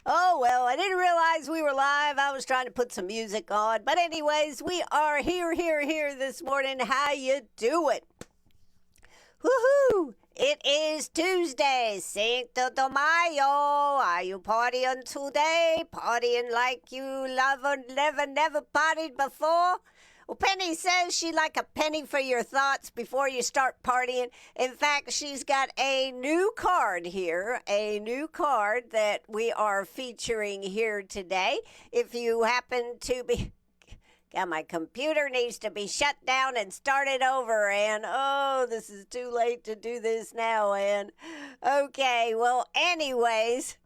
Oh, well, I didn't realize we were live. I was trying to put some music on. But anyways, we are here this morning. How you doing? Woohoo! It is Tuesday, Cinco de Mayo. Are you partying today? Partying like you never partied before? Well, Penny says she'd like a penny for your thoughts before you start partying. In fact, she's got a new card here, a new card that we are featuring here today. If you happen to be... God, my computer needs to be shut down and started over, Ann. Oh, this is too late to do this now, Ann. Okay, well, anyways...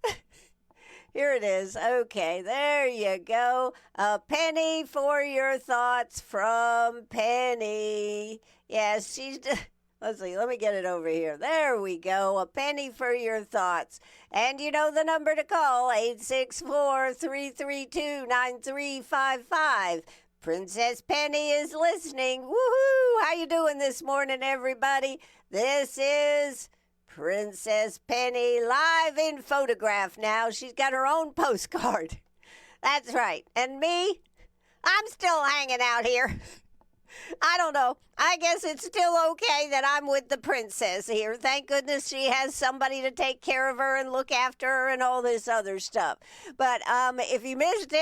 Here it is. Okay, there you go. A penny for your thoughts from Penny. Yes, let's see, let me get it over here. There we go. A penny for your thoughts. And you know the number to call, 864-332-9355. Princess Penny is listening. Woohoo! How you doing this morning, everybody? This is... Princess Penny live in photograph now. She's got her own postcard. That's right. And me, I'm still hanging out here. I don't know. I guess it's still okay that I'm with the princess here. Thank goodness she has somebody to take care of her and look after her and all this other stuff. But if you missed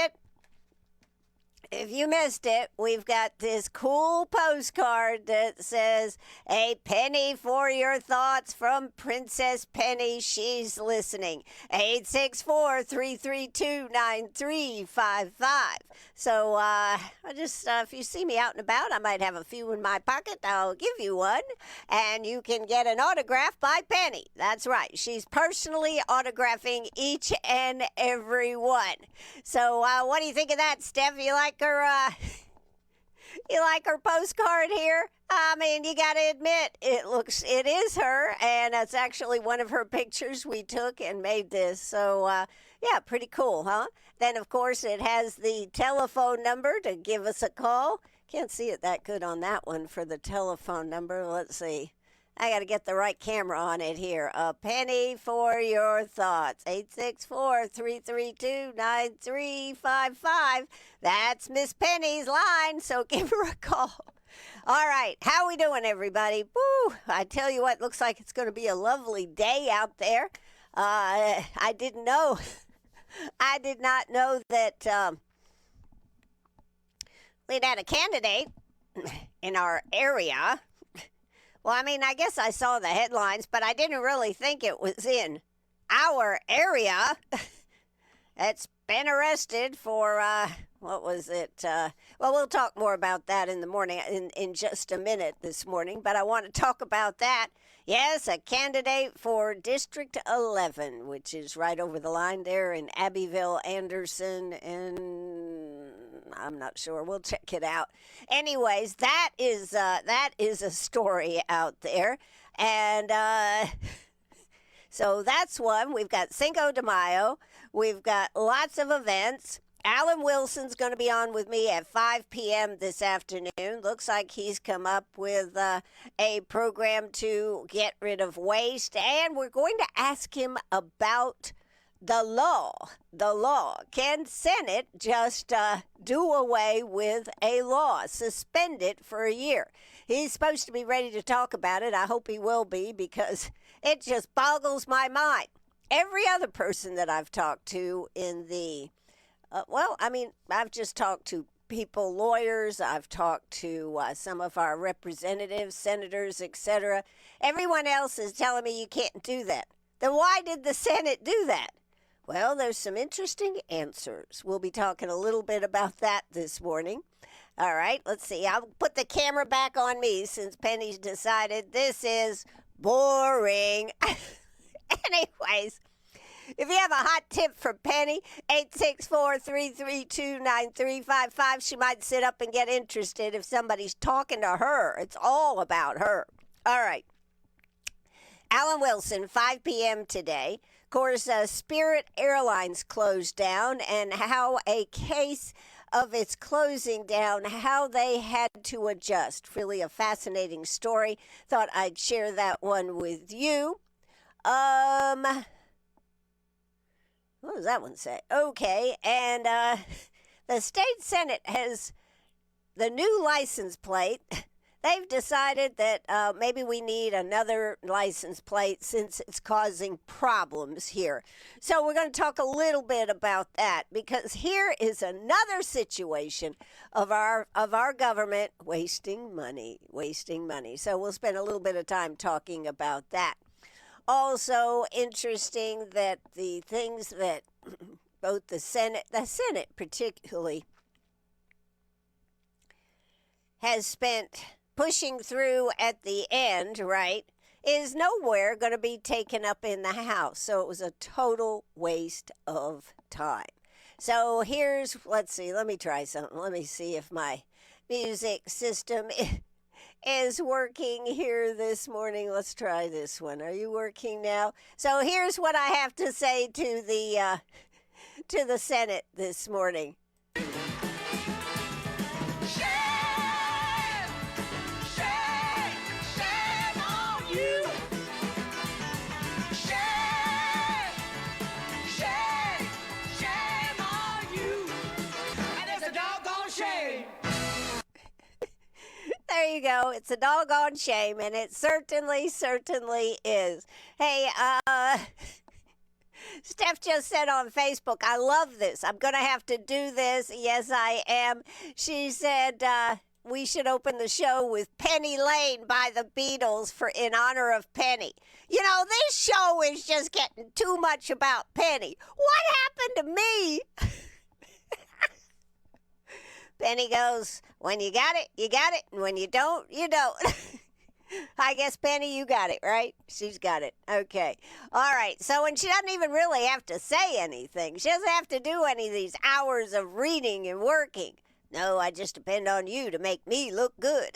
it, we've got this cool postcard that says, a penny for your thoughts from Princess Penny. She's listening. 864-332-9355. So I just, if you see me out and about, I might have a few in my pocket. I'll give you one. And you can get an autograph by Penny. That's right. She's personally autographing each and every one. So what do you think of that, Steph? You like her postcard here? I mean, you got to admit, it is her, and it's actually one of her pictures we took and made this. So, yeah, pretty cool, huh? Then, of course, it has the telephone number to give us a call. Can't see it that good on that one for the telephone number. Let's see. I got to get the right camera on it here. A penny for your thoughts. 864-332-9355. That's Miss Penny's line, so give her a call. All right, how we doing, everybody? Woo! I tell you what, looks like it's going to be a lovely day out there. I didn't know. I did not know that we'd had a candidate in our area. Well, I mean, I guess I saw the headlines, but I didn't really think it was in our area. It's been arrested for, what was it? Well, we'll talk more about that in the morning, in just a minute this morning, but I want to talk about that. Yes, a candidate for District 11, which is right over the line there in Abbeville, Anderson, and I'm not sure. We'll check it out. Anyways, that is a story out there, and so that's one. We've got Cinco de Mayo. We've got lots of events. Alan Wilson's going to be on with me at 5 p.m. this afternoon. Looks like he's come up with a program to get rid of waste, and we're going to ask him about the law. The law. Can Senate just do away with a law, suspend it for a year? He's supposed to be ready to talk about it. I hope he will be, because it just boggles my mind. Every other person that I've talked to in the I've just talked to people, lawyers. I've talked to some of our representatives, senators, etc. Everyone else is telling me you can't do that. Then why did the Senate do that? Well, there's some interesting answers. We'll be talking a little bit about that this morning. All right, let's see. I'll put the camera back on me since Penny's decided this is boring. Anyways, if you have a hot tip for Penny, 864-332-9355. She might sit up and get interested if somebody's talking to her. It's all about her. All right. Alan Wilson, 5 p.m. today. Of course, Spirit Airlines closed down, and how a case of its closing down, how they had to adjust. Really a fascinating story. Thought I'd share that one with you. What does that one say? Okay, and the state Senate has the new license plate. They've decided that maybe we need another license plate since it's causing problems here. So we're going to talk a little bit about that because here is another situation of our government wasting money. So we'll spend a little bit of time talking about that. Also interesting that the things that both the Senate particularly, has spent pushing through at the end, right, is nowhere going to be taken up in the House. So it was a total waste of time. So let's see, let me try something. Let me see if my music system is working here this morning. Let's try this one. Are you working now? So here's what I have to say to the Senate this morning. There you go. It's a doggone shame, and it certainly is. Hey, Steph just said on Facebook, I love this. I'm going to have to do this. Yes, I am. She said we should open the show with Penny Lane by the Beatles in honor of Penny. You know, this show is just getting too much about Penny. What happened to me? Penny goes, when you got it, you got it. And when you don't, you don't. I guess, Penny, you got it, right? She's got it. Okay. All right. So, and she doesn't even really have to say anything. She doesn't have to do any of these hours of reading and working. No, I just depend on you to make me look good.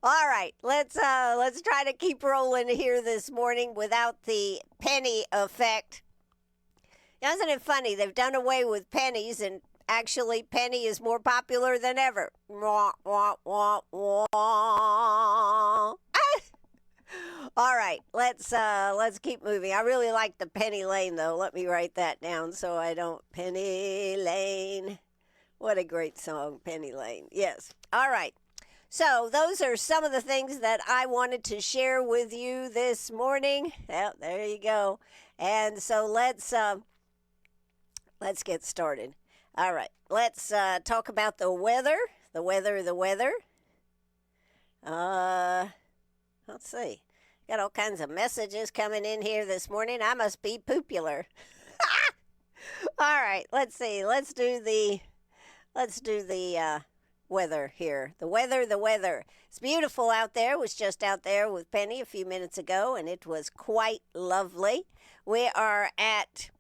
All right. Let's try to keep rolling here this morning without the penny effect. Isn't it funny? They've done away with pennies, and actually, penny is more popular than ever. Wah, wah, wah, wah. All right, let's keep moving. I really like the Penny Lane, though. Let me write that down so I don't. Penny Lane. What a great song, Penny Lane. Yes. All right. So those are some of the things that I wanted to share with you this morning. Well, there you go. And so let's get started. All right, let's talk about the weather. The weather. Let's see. Got all kinds of messages coming in here this morning. I must be popular. All right, let's see. Let's do the weather here. The weather. It's beautiful out there. Was just out there with Penny a few minutes ago, and it was quite lovely. We are at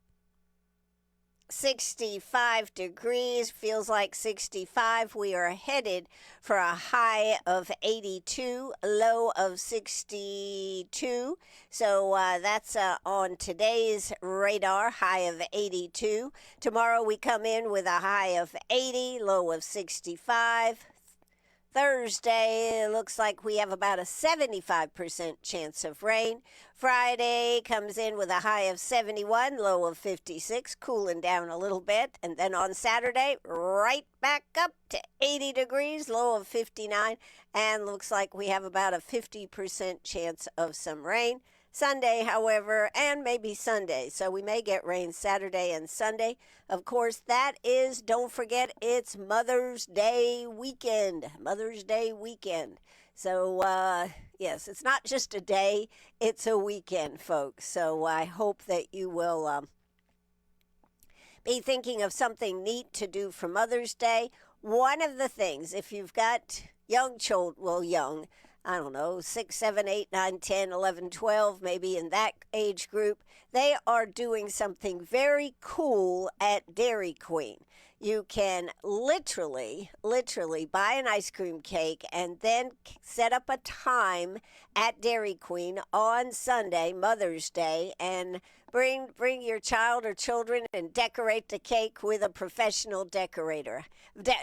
65 degrees, feels like 65. We are headed for a high of 82, low of 62. So that's on today's radar, high of 82. Tomorrow we come in with a high of 80, low of 65. Thursday, it looks like we have about a 75% chance of rain. Friday comes in with a high of 71, low of 56, cooling down a little bit. And then on Saturday, right back up to 80 degrees, low of 59. And looks like we have about a 50% chance of some rain. Sunday, however, and maybe Sunday. So we may get rain Saturday and Sunday. Of course, that is, don't forget, it's Mother's Day weekend. So, yes, it's not just a day, it's a weekend, folks. So I hope that you will be thinking of something neat to do for Mother's Day. One of the things, if you've got young children, I don't know, 6, 7, 8, 9, 10, 11, 12, maybe in that age group, they are doing something very cool at Dairy Queen. You can literally buy an ice cream cake and then set up a time at Dairy Queen on Sunday, Mother's Day, and Bring your child or children and decorate the cake with a professional decorator,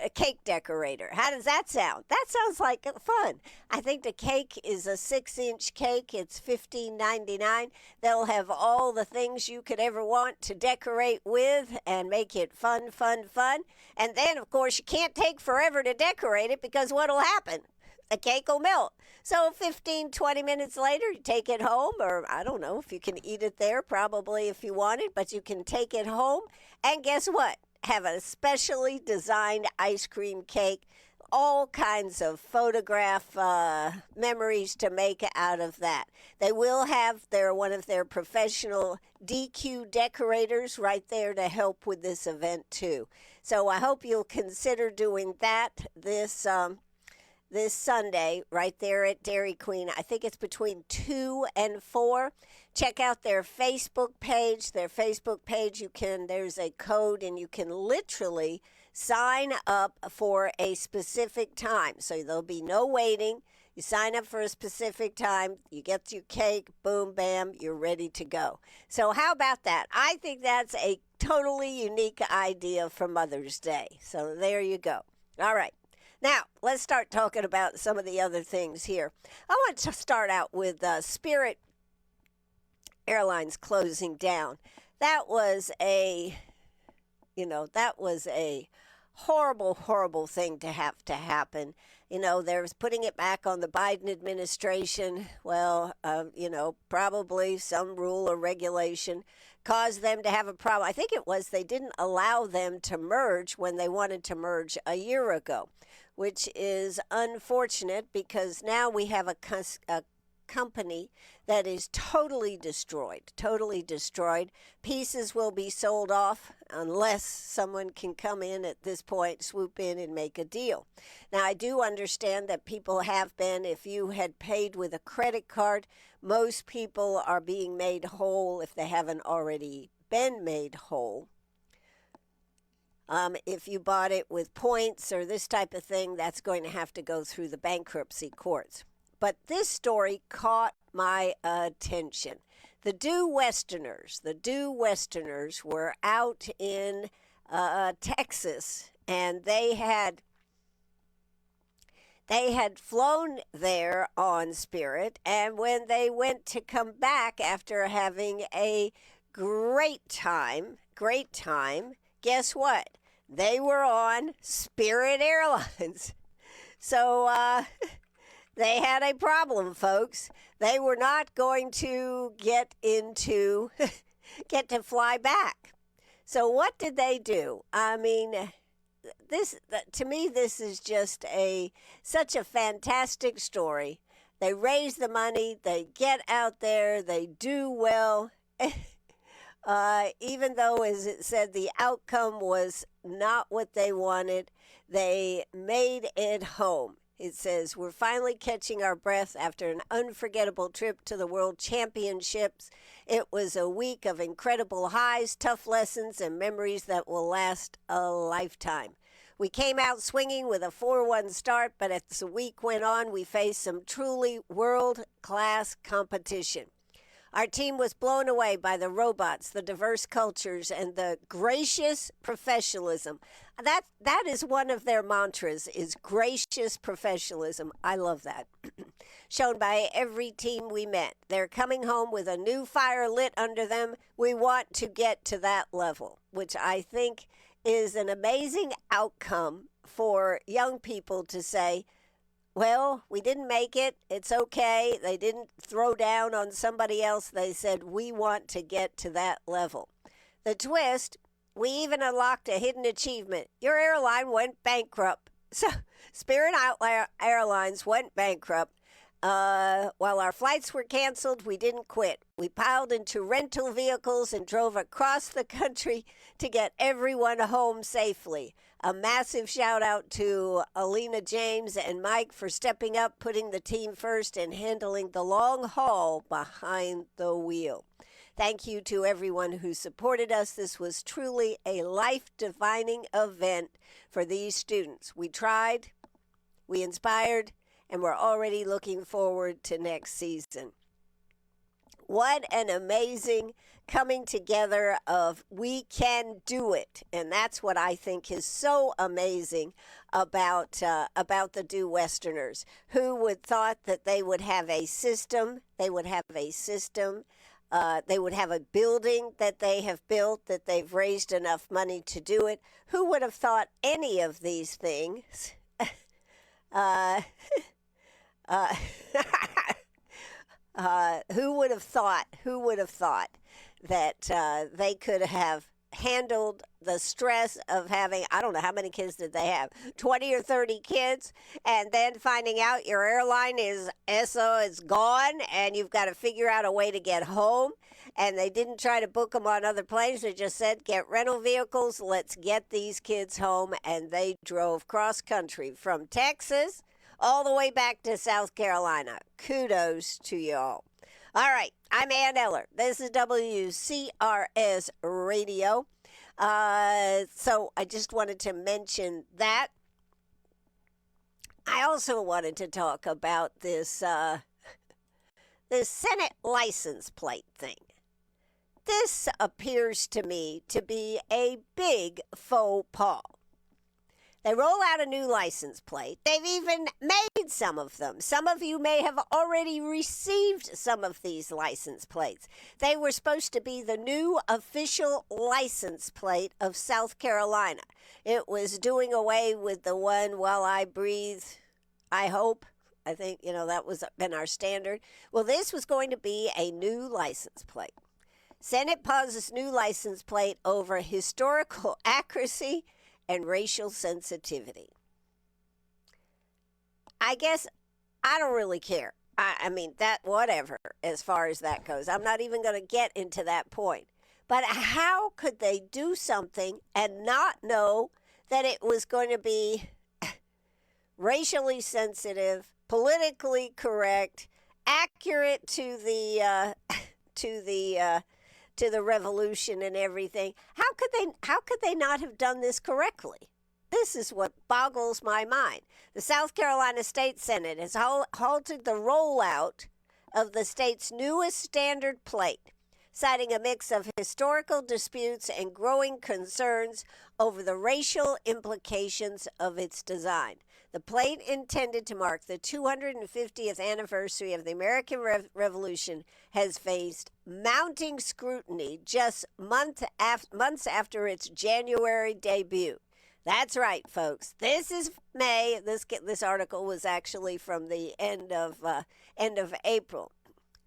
a cake decorator. How does that sound? That sounds like fun. I think the cake is a 6-inch cake. It's $15.99. They'll have all the things you could ever want to decorate with and make it fun, fun, fun. And then, of course, you can't take forever to decorate it because what'll happen? The cake will melt. So 15, 20 minutes later, you take it home, or I don't know if you can eat it there, probably if you wanted, but you can take it home. And guess what? Have a specially designed ice cream cake. All kinds of photograph memories to make out of that. They will have one of their professional DQ decorators right there to help with this event too. So I hope you'll consider doing that this Sunday right there at Dairy Queen. I think it's between 2 and 4. Check out their Facebook page. There's a code and you can literally sign up for a specific time. So there'll be no waiting. You sign up for a specific time, you get your cake, boom, bam, you're ready to go. So how about that? I think that's a totally unique idea for Mother's Day. So there you go. All right. Now, let's start talking about some of the other things here. I want to start out with Spirit Airlines closing down. That was a horrible, horrible thing to have to happen. They're putting it back on the Biden administration. Well, probably some rule or regulation caused them to have a problem. I think it was they didn't allow them to merge when they wanted to merge a year ago, which is unfortunate because now we have a company that is totally destroyed. Pieces will be sold off unless someone can come in at this point, swoop in and make a deal. Now, I do understand that people have been, if you had paid with a credit card, most people are being made whole if they haven't already been made whole. If you bought it with points or this type of thing, that's going to have to go through the bankruptcy courts. But this story caught my attention. The Due Westerners were out in Texas, and they had flown there on Spirit, and when they went to come back after having a great time, guess what? They were on Spirit Airlines. So they had a problem, folks. They were not going to get to fly back. So what did they do? I mean, to me, this is just such a fantastic story. They raise the money, they get out there, they do well. Even though, as it said, the outcome was not what they wanted, they made it home. It says, we're finally catching our breath after an unforgettable trip to the World Championships. It was a week of incredible highs, tough lessons, and memories that will last a lifetime. We came out swinging with a 4-1 start, but as the week went on, we faced some truly world-class competition. Our team was blown away by the robots, the diverse cultures, and the gracious professionalism. That is one of their mantras, is gracious professionalism. I love that. Shown by every team we met. They're coming home with a new fire lit under them. We want to get to that level, which I think is an amazing outcome for young people to say, well, we didn't make it. It's okay. They didn't throw down on somebody else. They said, we want to get to that level. The twist, we even unlocked a hidden achievement. Your airline went bankrupt. So Spirit Airlines went bankrupt. While our flights were canceled, we didn't quit. We piled into rental vehicles and drove across the country to get everyone home safely. A massive shout out to Alina James and Mike for stepping up, putting the team first, and handling the long haul behind the wheel. Thank you to everyone who supported us. This was truly a life-defining event for these students. We tried, we inspired, and we're already looking forward to next season. What an amazing coming together of we can do it, and that's what I think is so amazing about the Due Westerners. Who would thought that they would have a system? They would have a system. They would have a building that they have built, that they've raised enough money to do it. Who would have thought any of these things? uh, uh, who would have thought? Who would have thought that they could have handled the stress of having, I don't know, how many kids did they have? 20 or 30 kids, and then finding out your airline is it's gone, and you've got to figure out a way to get home. And they didn't try to book them on other planes. They just said, get rental vehicles. Let's get these kids home. And they drove cross country from Texas all the way back to South Carolina. Kudos to y'all. All right, I'm Ann Eller. This is WCRS Radio. So I just wanted to mention that. I also wanted to talk about this this Senate license plate thing. This appears to me to be a big faux pas. They roll out a new license plate. They've even made some of them. Some of you may have already received some of these license plates. They were supposed to be the new official license plate of South Carolina. It was doing away with the one, while I breathe, I hope. I think, that was been our standard. Well, this was going to be a new license plate. Senate pauses new license plate over historical accuracy and racial sensitivity. I guess I don't really care. I mean, that, whatever, as far as that goes. I'm not even going to get into that point. But how could they do something and not know that it was going to be racially sensitive, politically correct, accurate to the to the revolution and everything? How could they not have done this correctly? This is what boggles my mind. The South Carolina State Senate has halted the rollout of the state's newest standard plate, citing a mix of historical disputes and growing concerns over the racial implications of its design. The plate, intended to mark the 250th anniversary of the American Revolution, has faced mounting scrutiny just months after its January debut. That's right, folks. This is May. This article was actually from the end of April.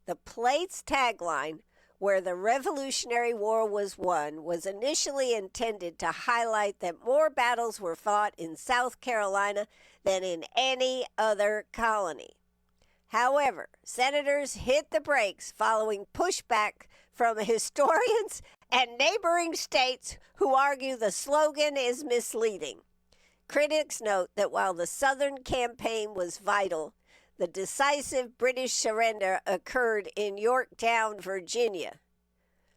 The plate's tagline, "Where the Revolutionary War was won," was initially intended to highlight that more battles were fought in South Carolina than in any other colony. However, senators hit the brakes following pushback from historians and neighboring states who argue the slogan is misleading. Critics note that while the Southern campaign was vital, the decisive British surrender occurred in Yorktown, Virginia.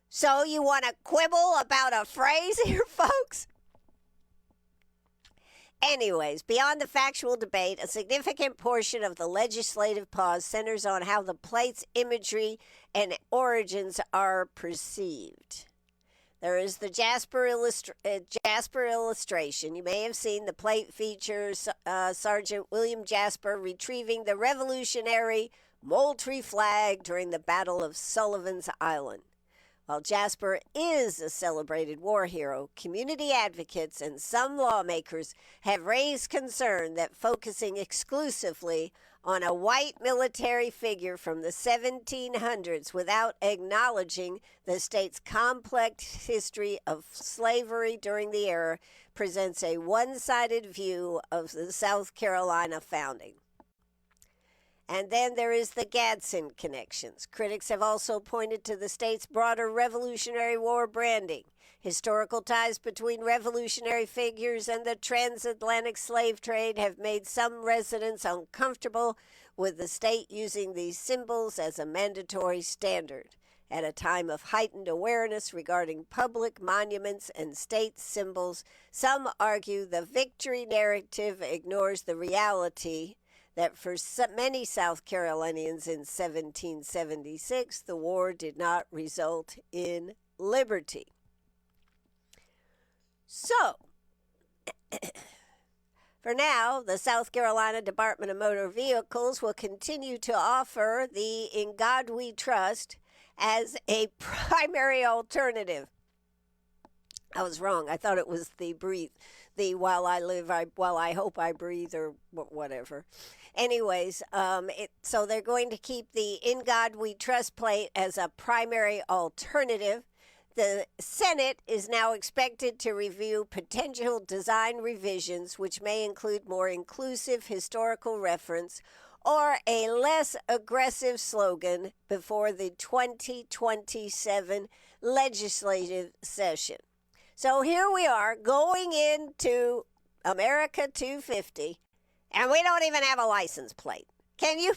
So you want to quibble about a phrase here, folks? Anyways, beyond the factual debate, a significant portion of the legislative pause centers on how the plate's imagery and origins are perceived. There is the Jasper illustration. You may have seen the plate features Sergeant William Jasper retrieving the Revolutionary Moultrie flag during the Battle of Sullivan's Island. While Jasper is a celebrated war hero, community advocates and some lawmakers have raised concern that focusing exclusively on a white military figure from the 1700s without acknowledging the state's complex history of slavery during the era presents a one-sided view of the South Carolina founding. And then there is the Gadsden connections. Critics have also pointed to the state's broader Revolutionary War branding. Historical ties between revolutionary figures and the transatlantic slave trade have made some residents uncomfortable with the state using these symbols as a mandatory standard. At a time of heightened awareness regarding public monuments and state symbols, some argue the victory narrative ignores the reality that for many South Carolinians in 1776, the war did not result in liberty. So, for now, the South Carolina Department of Motor Vehicles will continue to offer the In God We Trust as a primary alternative. I was wrong. I thought it was the while I live, while I hope I breathe, or whatever. Anyways, so they're going to keep the In God We Trust plate as a primary alternative. The Senate is now expected to review potential design revisions, which may include more inclusive historical reference or a less aggressive slogan before the 2027 legislative session. So here we are going into America 250, and we don't even have a license plate. Can you?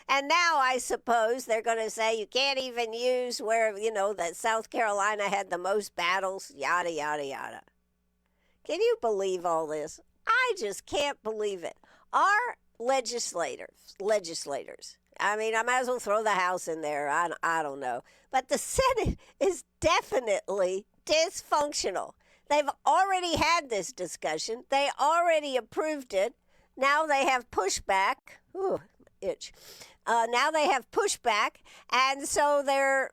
And now I suppose they're going to say you can't even use where, that South Carolina had the most battles, yada, yada, yada. Can you believe all this? I just can't believe it. Our legislators, I mean, I might as well throw the House in there. I don't know. But the Senate is definitely dysfunctional. They've already had this discussion. They already approved it. Now they have pushback. Ooh, itch. Now they have pushback, and so they're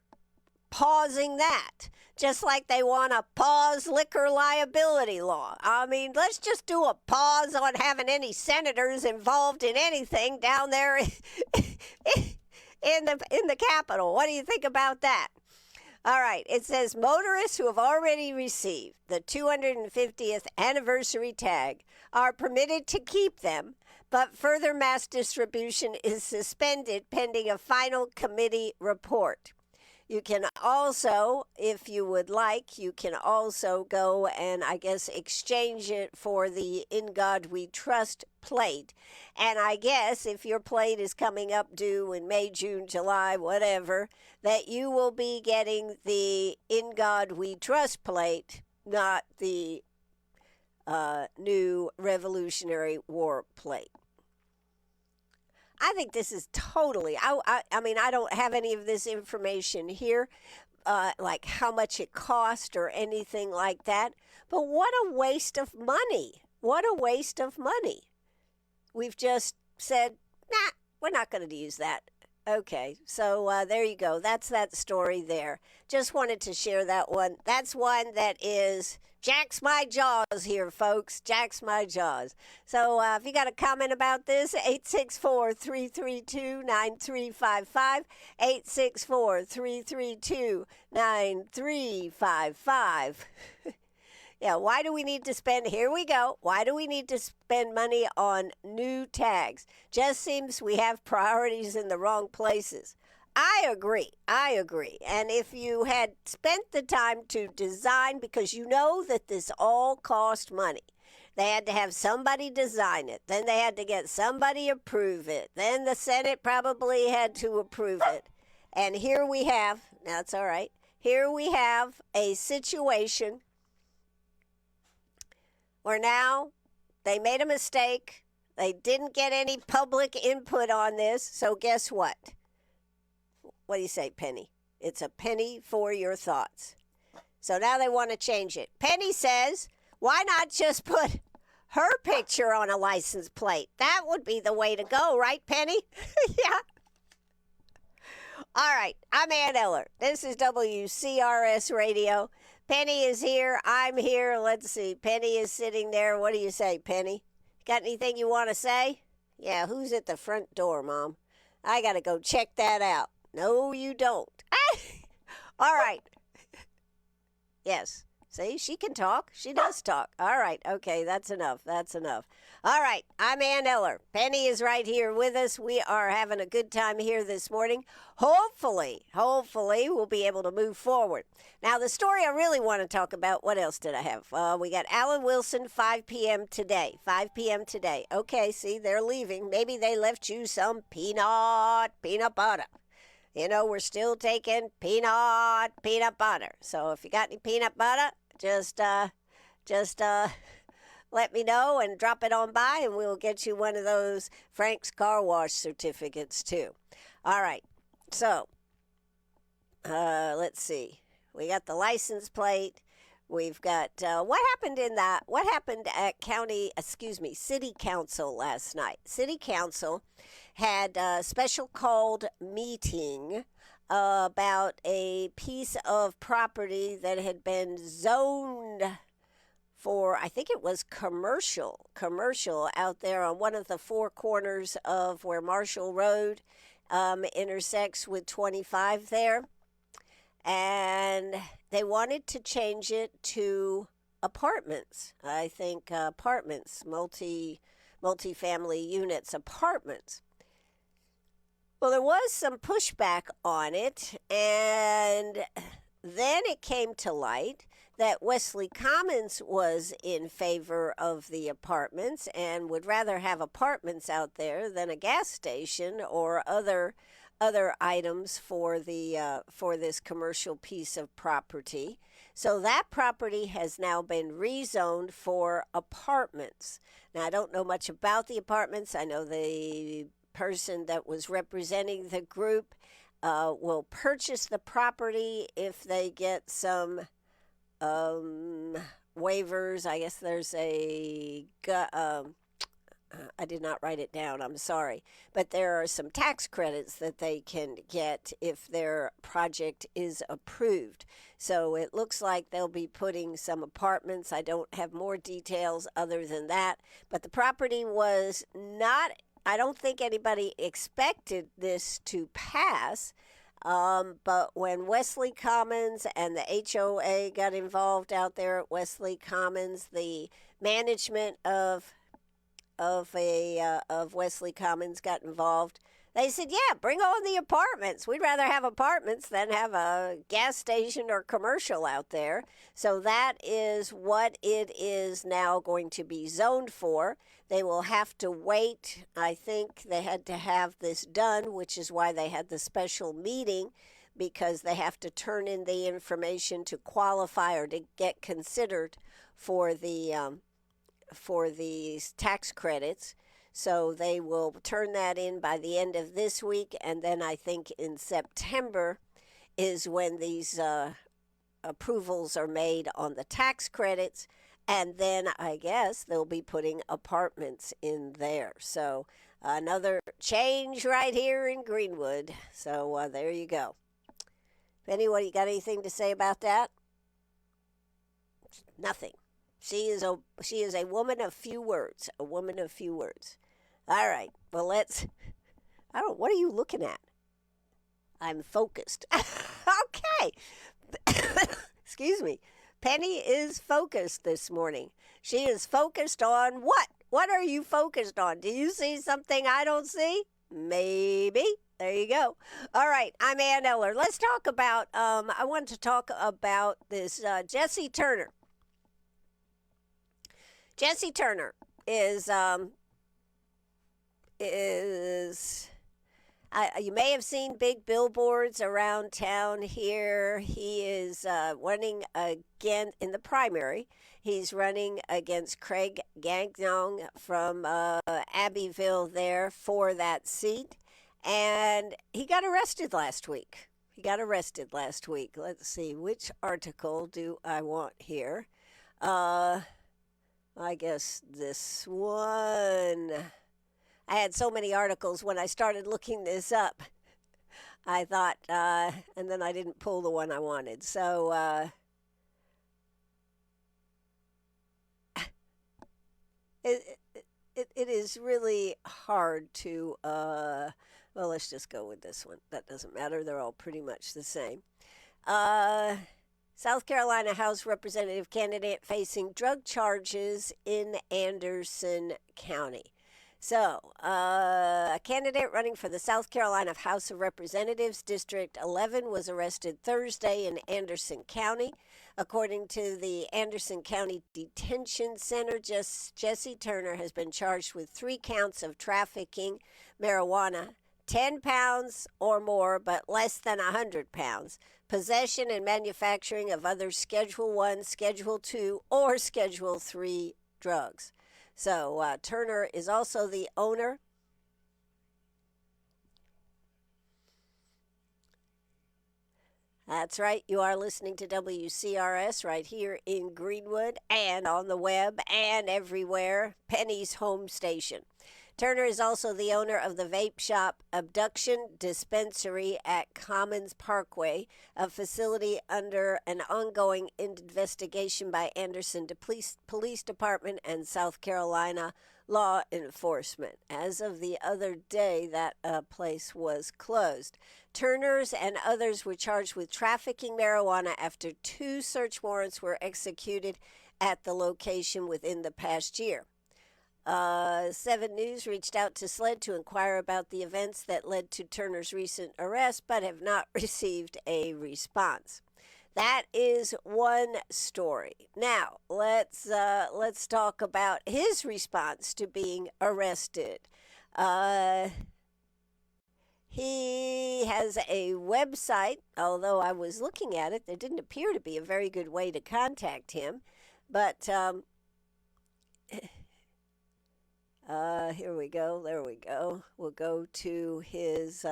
pausing that. Just like they want to pause liquor liability law. I mean, let's just do a pause on having any senators involved in anything down there in the Capitol. What do you think about that? All right, it says motorists who have already received the 250th anniversary tag are permitted to keep them, but further mass distribution is suspended pending a final committee report. You can also, if you would like, you can also go and, I guess, exchange it for the In God We Trust plate. And I guess if your plate is coming up due in May, June, July, whatever, that you will be getting the In God We Trust plate, not the new Revolutionary War plate. I think this is totally, I mean, I don't have any of this information here, like how much it cost or anything like that. But what a waste of money. What a waste of money. We've just said, nah, we're not going to use that. Okay, so there you go. That's that story there. Just wanted to share that one. That's one that is jacks my jaws here, folks. Jacks my jaws. So if you got a comment about this, 864-332-9355, 864-332-9355. Yeah, why do we need to spend, here we go, why do we need to spend money on new tags? Just seems we have priorities in the wrong places. I agree. And if you had spent the time to design, because you know that this all cost money. They had to have somebody design it. Then they had to get somebody approve it. Then the Senate probably had to approve it. And here we have, that's all right, here we have a situation where now they made a mistake. They didn't get any public input on this. So guess what? What do you say, Penny? It's a penny for your thoughts. So now they want to change it. Penny says, why not just put her picture on a license plate? That would be the way to go, right, Penny? Yeah. All right, I'm Ann Eller. This is WCRS Radio. Penny is here. I'm here. Let's see. Penny is sitting there. What do you say, Penny? Got anything you want to say? Yeah, who's at the front door, Mom? I got to go check that out. No, you don't. All right. Yes. See, she can talk. She does talk. All right. Okay, that's enough. All right. I'm Ann Eller. Penny is right here with us. We are having a good time here this morning. Hopefully, we'll be able to move forward. Now, the story I really want to talk about, what else did I have? We got Alan Wilson, 5 p.m. today. 5 p.m. today. Okay, see, they're leaving. Maybe they left you some peanut butter. You know, we're still taking peanut butter. So if you got any peanut butter, just let me know and drop it on by, and we'll get you one of those Frank's Car Wash certificates too. All right. So, let's see. We got the license plate. We've got what happened at city council last night. City council had a special called meeting about a piece of property that had been zoned for, I think it was commercial out there on one of the four corners of where Marshall Road intersects with 25 there. And they wanted to change it to apartments. I think apartments, multi-family units, apartments. Well, there was some pushback on it, and then it came to light that Wesley Commons was in favor of the apartments and would rather have apartments out there than a gas station or other items for this commercial piece of property. So that property has now been rezoned for apartments. Now, I don't know much about the apartments. I know the person that was representing the group will purchase the property if they get some waivers. I guess there's I did not write it down, I'm sorry. But there are some tax credits that they can get if their project is approved. So it looks like they'll be putting some apartments. I don't have more details other than that. But the property was not, I don't think anybody expected this to pass. But when Wesley Commons and the HOA got involved out there at Wesley Commons, the management of Wesley Commons got involved. They said, yeah, bring on the apartments. We'd rather have apartments than have a gas station or commercial out there. So that is what it is now going to be zoned for. They will have to wait. I think they had to have this done, which is why they had the special meeting, because they have to turn in the information to qualify or to get considered for these tax credits. So they will turn that in by the end of this week, and then I think in September is when these approvals are made on the tax credits, and then I guess they'll be putting apartments in there. So another change right here in Greenwood. So there you go. Penny, what, you got anything to say about that? Nothing. She is a woman of few words. A woman of few words. All right. Well, what are you looking at? I'm focused. Okay. Excuse me. Penny is focused this morning. She is focused on what? What are you focused on? Do you see something I don't see? Maybe. There you go. All right. I'm Ann Eller. Let's talk about, I want to talk about this Jesse Turner. Jesse Turner is you may have seen big billboards around town here. He is running again in the primary. He's running against Craig Gagnon from Abbeville there for that seat. And he got arrested last week. Let's see, which article do I want here? I guess this one. I had so many articles when I started looking this up. I thought, and then I didn't pull the one I wanted. So, it is really hard to, well, let's just go with this one. That doesn't matter. They're all pretty much the same. South Carolina House Representative candidate facing drug charges in Anderson County. So, a candidate running for the South Carolina House of Representatives, District 11, was arrested Thursday in Anderson County. According to the Anderson County Detention Center, Jesse Turner has been charged with 3 counts of trafficking marijuana, 10 pounds or more, but less than 100 pounds, possession and manufacturing of other Schedule 1, Schedule 2, or Schedule 3 drugs. So Turner is also the owner. That's right. You are listening to WCRS right here in Greenwood and on the web and everywhere. Penny's home station. Turner is also the owner of the vape shop Abduction Dispensary at Commons Parkway, a facility under an ongoing investigation by Anderson Police Department and South Carolina law enforcement. As of the other day, that place was closed. Turners and others were charged with trafficking marijuana after 2 search warrants were executed at the location within the past year. 7 News reached out to SLED to inquire about the events that led to Turner's recent arrest, but have not received a response. That is one story. Now let's talk about his response to being arrested. He has a website, although I was looking at it, there didn't appear to be a very good way to contact him. But here we go. There we go. We'll go to his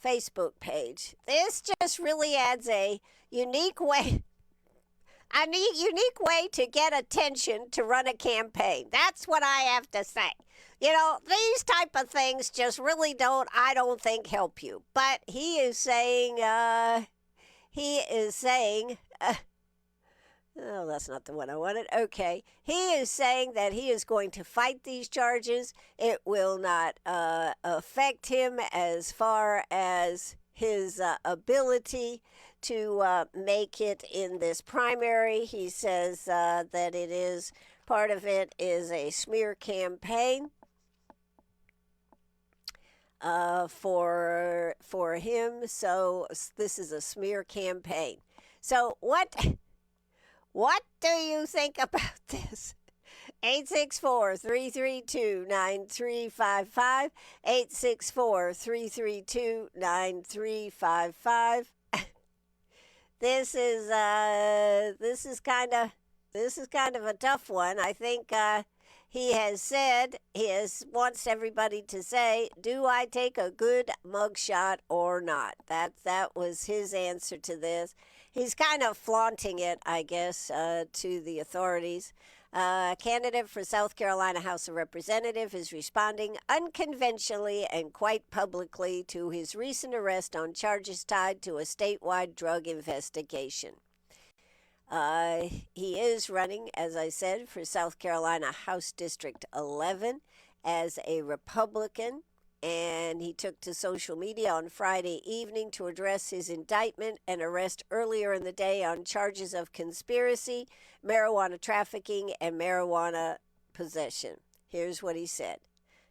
Facebook page. This just really adds a unique way to get attention to run a campaign. That's what I have to say. You know, these type of things just really I don't think help you. But he is saying, oh, that's not the one I wanted. Okay. He is saying that he is going to fight these charges. It will not affect him as far as his ability to make it in this primary. He says that it is, part of it is a smear campaign for him. So this is a smear campaign. So what do you think about this? 864-332-9355. 864-332-9355. This is kind of a tough one. I think he has said, wants everybody to say, do I take a good mugshot or not? That was his answer to this. He's kind of flaunting it, I guess, to the authorities. Candidate for South Carolina House of Representatives is responding unconventionally and quite publicly to his recent arrest on charges tied to a statewide drug investigation. He is running, as I said, for South Carolina House District 11 as a Republican, and he took to social media on Friday evening to address his indictment and arrest earlier in the day on charges of conspiracy, marijuana trafficking, and marijuana possession. Here's what he said.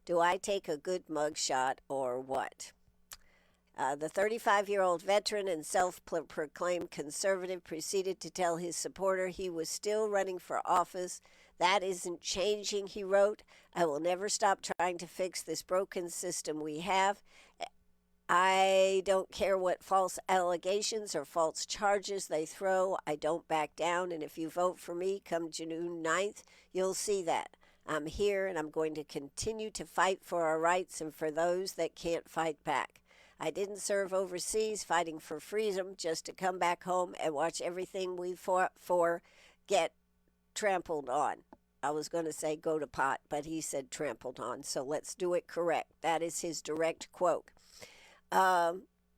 Do I take a good mugshot or what? The 35-year-old veteran and self-proclaimed conservative proceeded to tell his supporter he was still running for office. That isn't changing, he wrote. I will never stop trying to fix this broken system we have. I don't care what false allegations or false charges they throw. I don't back down, and if you vote for me come June 9th, you'll see that. I'm here, and I'm going to continue to fight for our rights and for those that can't fight back. I didn't serve overseas fighting for freedom just to come back home and watch everything we fought for get trampled on. I was going to say go to pot, but he said trampled on, so let's do it correct. That is his direct quote.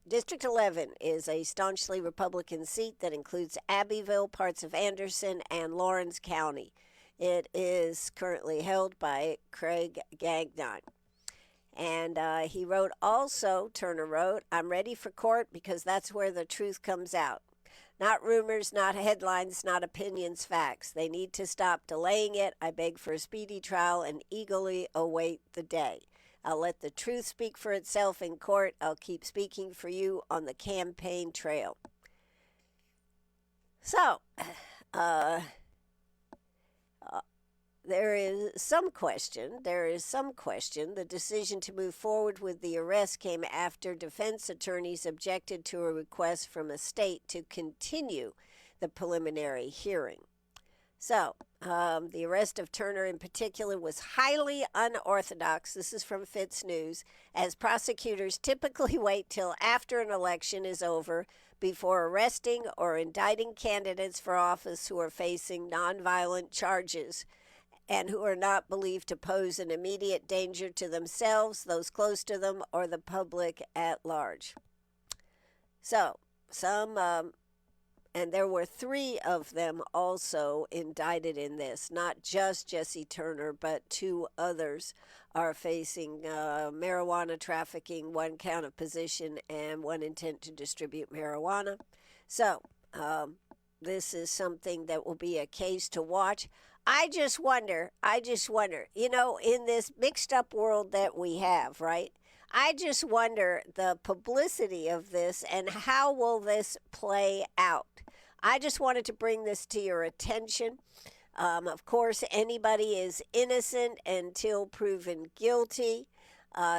District 11 is a staunchly Republican seat that includes Abbeville, parts of Anderson, and Lawrence County. It is currently held by Craig Gagnon. And he wrote also, Turner wrote, I'm ready for court because that's where the truth comes out. Not rumors, not headlines, not opinions, facts. They need to stop delaying it. I beg for a speedy trial and eagerly await the day. I'll let the truth speak for itself in court. I'll keep speaking for you on the campaign trail. So, there is some question. The decision to move forward with the arrest came after defense attorneys objected to a request from a state to continue the preliminary hearing. So, the arrest of Turner in particular was highly unorthodox. This is from Fitz News, as prosecutors typically wait till after an election is over before arresting or indicting candidates for office who are facing nonviolent charges and who are not believed to pose an immediate danger to themselves, those close to them, or the public at large. So, and there were three of them also indicted in this, not just Jesse Turner, but two others are facing marijuana trafficking, one count of possession, and one intent to distribute marijuana. So, this is something that will be a case to watch. I just wonder, in this mixed up world that we have, right? I just wonder the publicity of this and how will this play out. I just wanted to bring this to your attention. Of course, anybody is innocent until proven guilty.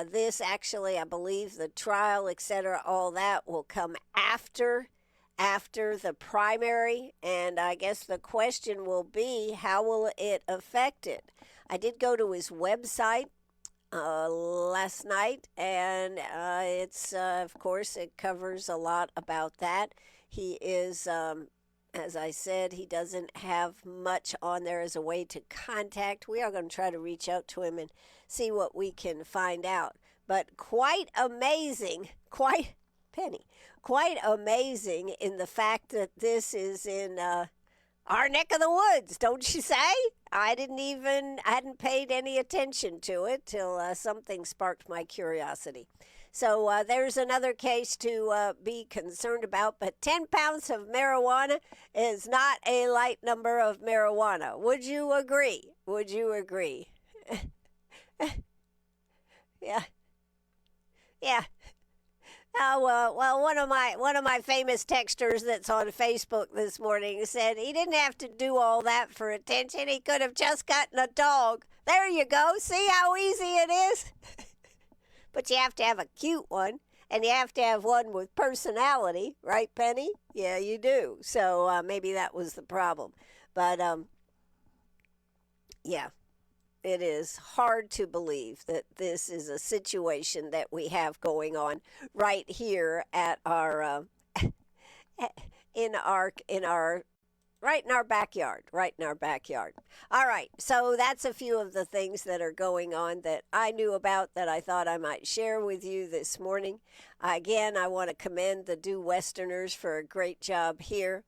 This actually, I believe, the trial, etc., all that will come after the primary, and I guess the question will be, how will it affect it? I did go to his website last night, and it's, of course, it covers a lot about that. He is, as I said, he doesn't have much on there as a way to contact. We are going to try to reach out to him and see what we can find out. But quite amazing, quite amazing in the fact that this is in our neck of the woods, don't you say? I hadn't paid any attention to it till something sparked my curiosity. So there's another case to be concerned about, but 10 pounds of marijuana is not a light number of marijuana. Would you agree? Would you agree? Yeah. Yeah. Well, one of my famous texters that's on Facebook this morning said he didn't have to do all that for attention. He could have just gotten a dog. There you go. See how easy it is? But you have to have a cute one, and you have to have one with personality, right, Penny? Yeah, you do. So maybe that was the problem. But yeah. It is hard to believe that this is a situation that we have going on right here at our in our right in our backyard, All right, so that's a few of the things that are going on that I knew about that I thought I might share with you this morning. Again, I want to commend the Due Westerners for a great job here.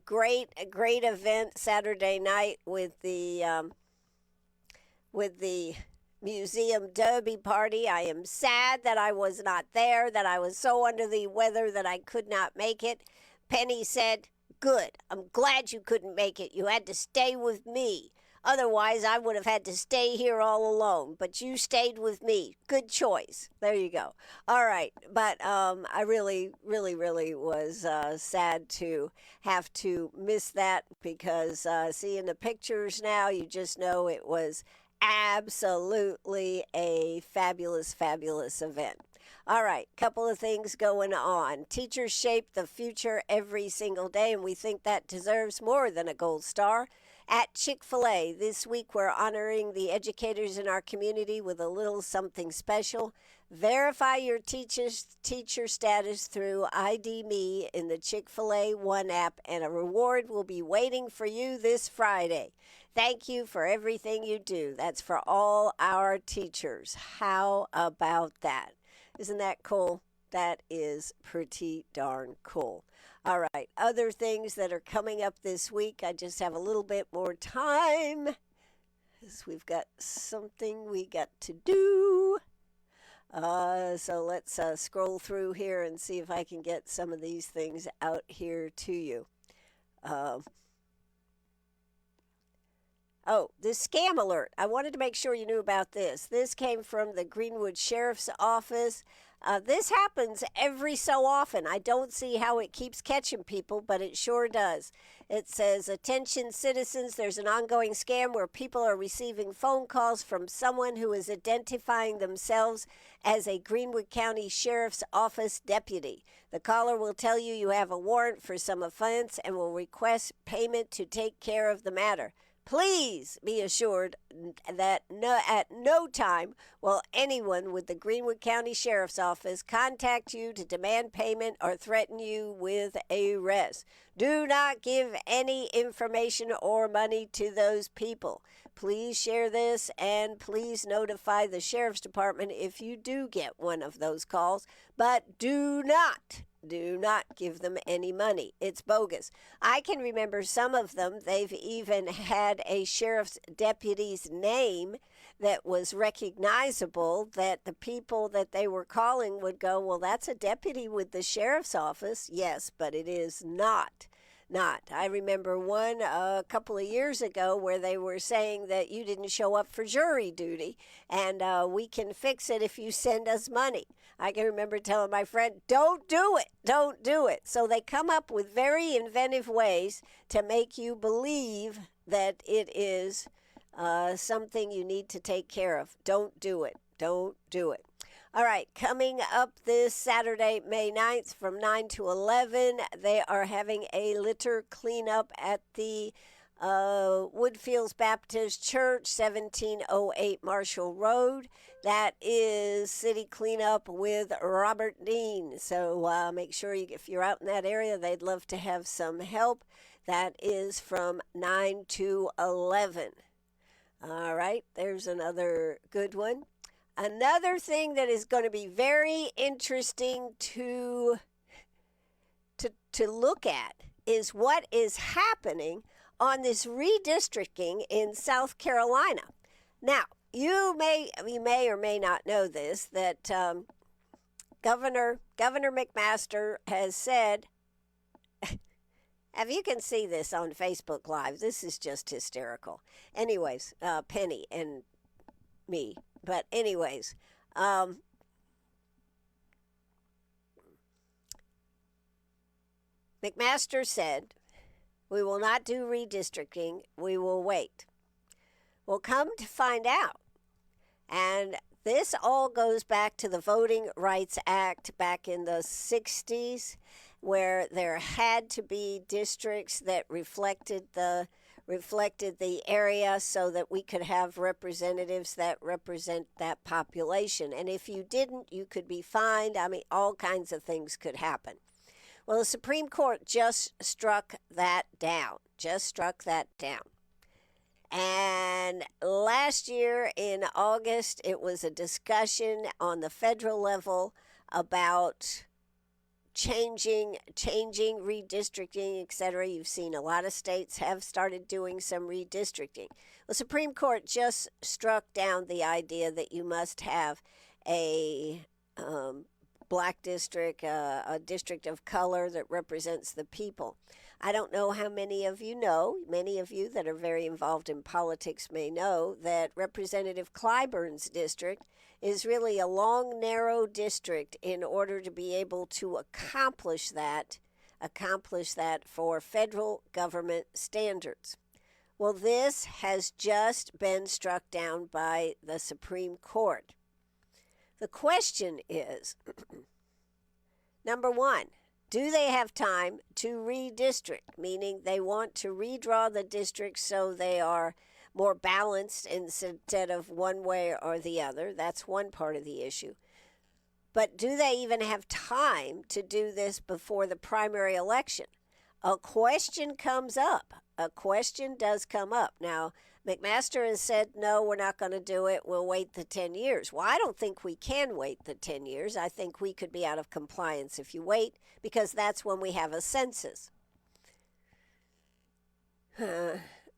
Great event Saturday night with the Museum Derby party. I am sad that I was not there, that I was so under the weather that I could not make it. Penny said, "Good. I'm glad you couldn't make it. You had to stay with me. Otherwise, I would have had to stay here all alone. But you stayed with me. Good choice." There you go. All right. But I really was sad to have to miss that because seeing the pictures now, you just know it was absolutely a fabulous event. All right, couple of things going on. Teachers shape the future every single day, and we think that deserves more than a gold star. At Chick-fil-A this week, we're honoring the educators in our community with a little something special. Verify your teacher status through ID Me in the Chick-fil-A One app, and a reward will be waiting for you this Friday. Thank you for everything you do. That's for all our teachers. How about that? Isn't that cool? That is pretty darn cool. All right, other things that are coming up this week. I just have a little bit more time because we've got something we got to do. So let's scroll through here and see if I can get some of these things out here to you. Oh, this scam alert. I wanted to make sure you knew about this. This came from the Greenwood Sheriff's Office. This happens every so often. I don't see how it keeps catching people, but it sure does. It says, attention citizens, there's an ongoing scam where people are receiving phone calls from someone who is identifying themselves as a Greenwood County Sheriff's Office deputy. The caller will tell you you have a warrant for some offense and will request payment to take care of the matter. Please be assured that at no time will anyone with the Greenwood County Sheriff's Office contact you to demand payment or threaten you with arrest. Do not give any information or money to those people. Please share this and please notify the Sheriff's Department if you do get one of those calls, but do not give them any money. It's bogus. I can remember some of them. They've even had a sheriff's deputy's name that was recognizable, that the people that they were calling would go, well, that's a deputy with the sheriff's office. Yes, but it is not. I remember one a couple of years ago where they were saying that you didn't show up for jury duty and we can fix it if you send us money. I can remember telling my friend, don't do it. So they come up with very inventive ways to make you believe that it is something you need to take care of. Don't do it. All right, coming up this Saturday, May 9th from 9 to 11, they are having a litter cleanup at the Woodfields Baptist Church, 1708 Marshall Road. That is city cleanup with Robert Dean. So make sure if you're out in that area, they'd love to have some help. That is from 9 to 11. All right, there's another good one. Another thing that is going to be very interesting to look at is what is happening on this redistricting in South Carolina. Now, you may or may not know this, that Governor McMaster has said, if you can see this on Facebook Live, this is just hysterical. Anyways, Penny and me. But anyways, McMaster said, we will not do redistricting, we will wait. Well, come to find out, and this all goes back to the Voting Rights Act back in the 60s, where there had to be districts that reflected the area so that we could have representatives that represent that population. And if you didn't, you could be fined. I mean, all kinds of things could happen. Well, the Supreme Court just struck that down. And last year in August, it was a discussion on the federal level about changing redistricting, etc. You've seen a lot of states have started doing some redistricting. The Supreme Court just struck down the idea that you must have a black district, a district of color that represents the people. I don't know how many of you know, many of you that are very involved in politics may know that Representative Clyburn's district is really a long, narrow district in order to be able to accomplish that for federal government standards. Well, this has just been struck down by the Supreme Court. The question is, number one, do they have time to redistrict, meaning they want to redraw the districts so they are more balanced instead of one way or the other? That's one part of the issue. But do they even have time to do this before the primary election? A question comes up. A question does come up. Now, McMaster has said, no, we're not going to do it. We'll wait the 10 years. Well, I don't think we can wait the 10 years. I think we could be out of compliance if you wait, because that's when we have a census.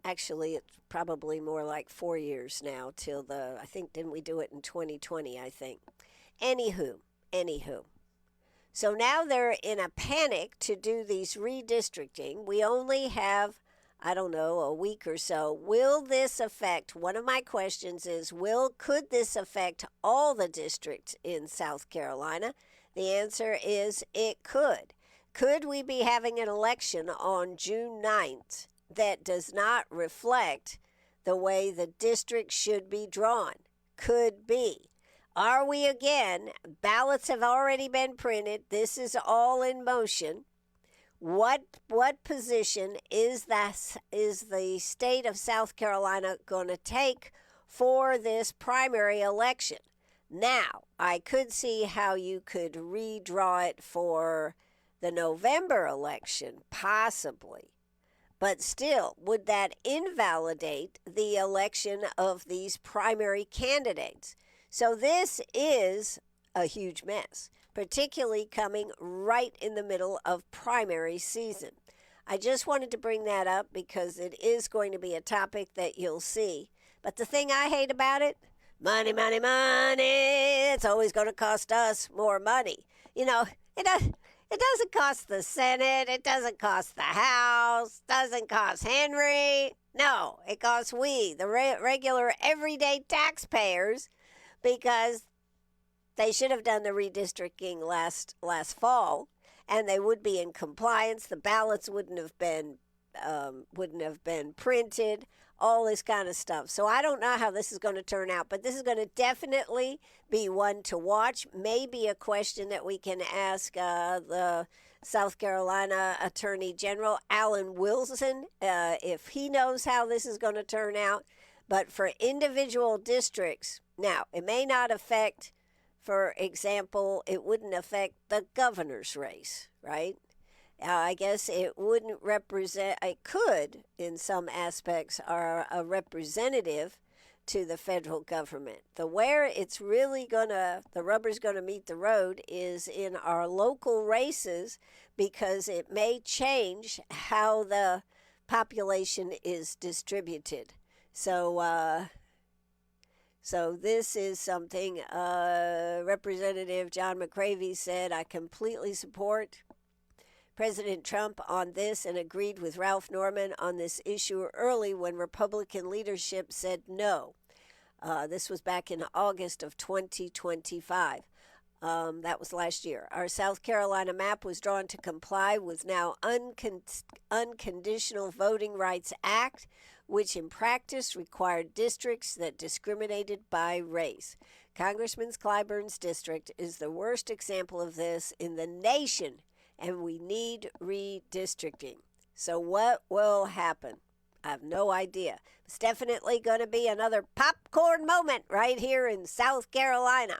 Actually, it's probably more like 4 years now till I think, didn't we do it in 2020, I think. Anywho. So now they're in a panic to do these redistricting. We only have I don't know, a week or so. Will this affect, one of my questions is, could this affect all the districts in South Carolina? The answer is it could. Could we be having an election on June 9th that does not reflect the way the district should be drawn? Could be. Are we again? Ballots have already been printed. This is all in motion. What position is the state of South Carolina going to take for this primary election? Now, I could see how you could redraw it for the November election, possibly. But still, would that invalidate the election of these primary candidates? So this is a huge mess, particularly coming right in the middle of primary season. I just wanted to bring that up because it is going to be a topic that you'll see. But the thing I hate about it, money, money, money, it's always going to cost us more money. You know, it doesn't cost the Senate, it doesn't cost the House, doesn't cost Henry. No, it costs we, the regular everyday taxpayers, because they should have done the redistricting last fall, and they would be in compliance. The ballots wouldn't have been printed, all this kind of stuff. So I don't know how this is going to turn out, but this is going to definitely be one to watch. Maybe a question that we can ask the South Carolina Attorney General, Alan Wilson, if he knows how this is going to turn out. But for individual districts, now, it may not affect, for example, it wouldn't affect the governor's race, right? I guess it wouldn't represent, it could, in some aspects, are a representative to the federal government. Where it's really the rubber's gonna meet the road is in our local races, because it may change how the population is distributed. So this is something Representative John McCravey said, I completely support President Trump on this and agreed with Ralph Norman on this issue early when Republican leadership said no. This was back in August of 2025. That was last year. Our South Carolina map was drawn to comply with now Unconditional Voting Rights Act, which in practice required districts that discriminated by race. Congressman Clyburn's district is the worst example of this in the nation, and we need redistricting. So what will happen? I have no idea. It's definitely going to be another popcorn moment right here in South Carolina.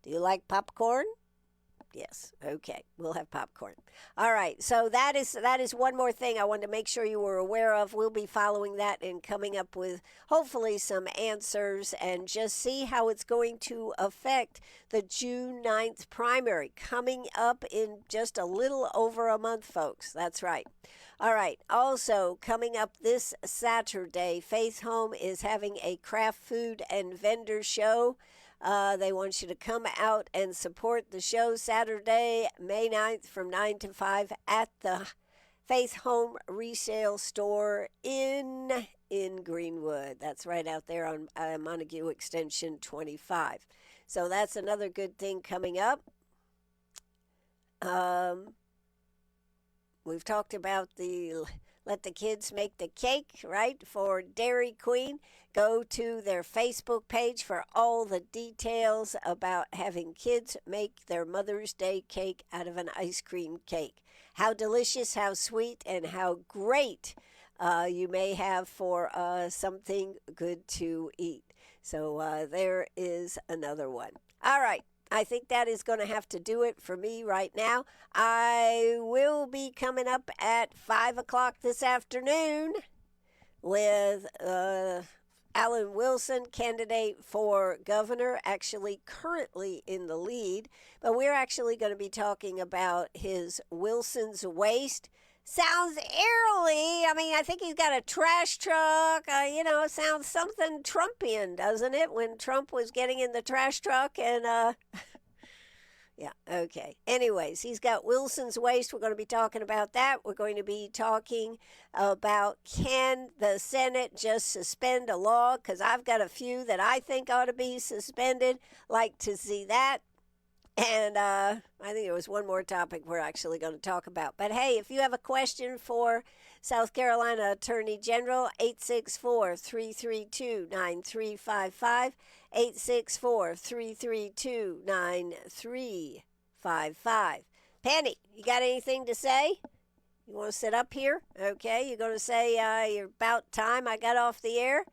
Do you like popcorn? Yes. Okay. We'll have popcorn. All right. So that is one more thing I wanted to make sure you were aware of. We'll be following that and coming up with hopefully some answers and just see how it's going to affect the June 9th primary coming up in just a little over a month, folks. That's right. All right. Also, coming up this Saturday, Faith Home is having a craft food and vendor show. They want you to come out and support the show Saturday, May 9th from 9 to 5 at the Faith Home Resale Store in Greenwood. That's right out there on Montague Extension 25. So that's another good thing coming up. We've talked about the Let the Kids Make the Cake, right, for Dairy Queen. Go to their Facebook page for all the details about having kids make their Mother's Day cake out of an ice cream cake. How delicious, how sweet, and how great you may have for something good to eat. So there is another one. All right. I think that is going to have to do it for me right now. I will be coming up at 5 o'clock this afternoon with Alan Wilson, candidate for governor, actually currently in the lead. But we're actually going to be talking about his Wilson's Waste. Sounds eerily. I mean, I think he's got a trash truck. It sounds something Trumpian, doesn't it? When Trump was getting in the trash truck and, Yeah, okay. Anyways, he's got Wilson's Waste. We're going to be talking about that. We're going to be talking about can the Senate just suspend a law? Because I've got a few that I think ought to be suspended. Like to see that. And I think there was one more topic we're actually going to talk about. But hey, if you have a question for South Carolina Attorney General, 864-332-9355, 864-332-9355. Penny, you got anything to say? You want to sit up here? Okay, you're going to say you're about time I got off the air?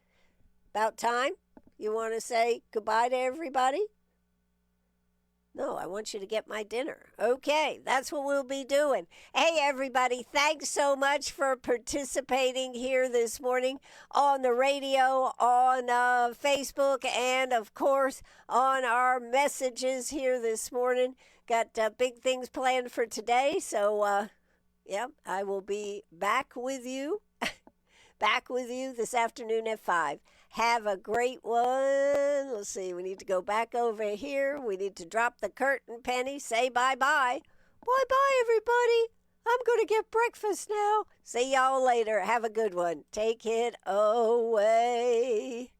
About time? You want to say goodbye to everybody? No, I want you to get my dinner. Okay, that's what we'll be doing. Hey, everybody, thanks so much for participating here this morning on the radio, on Facebook, and, of course, on our messages here this morning. Got big things planned for today, so, yeah, I will be back with you. Back with you this afternoon at 5. Have a great one. Let's see. We need to go back over here. We need to drop the curtain, Penny. Say bye-bye. Bye-bye, everybody. I'm going to get breakfast now. See y'all later. Have a good one. Take it away.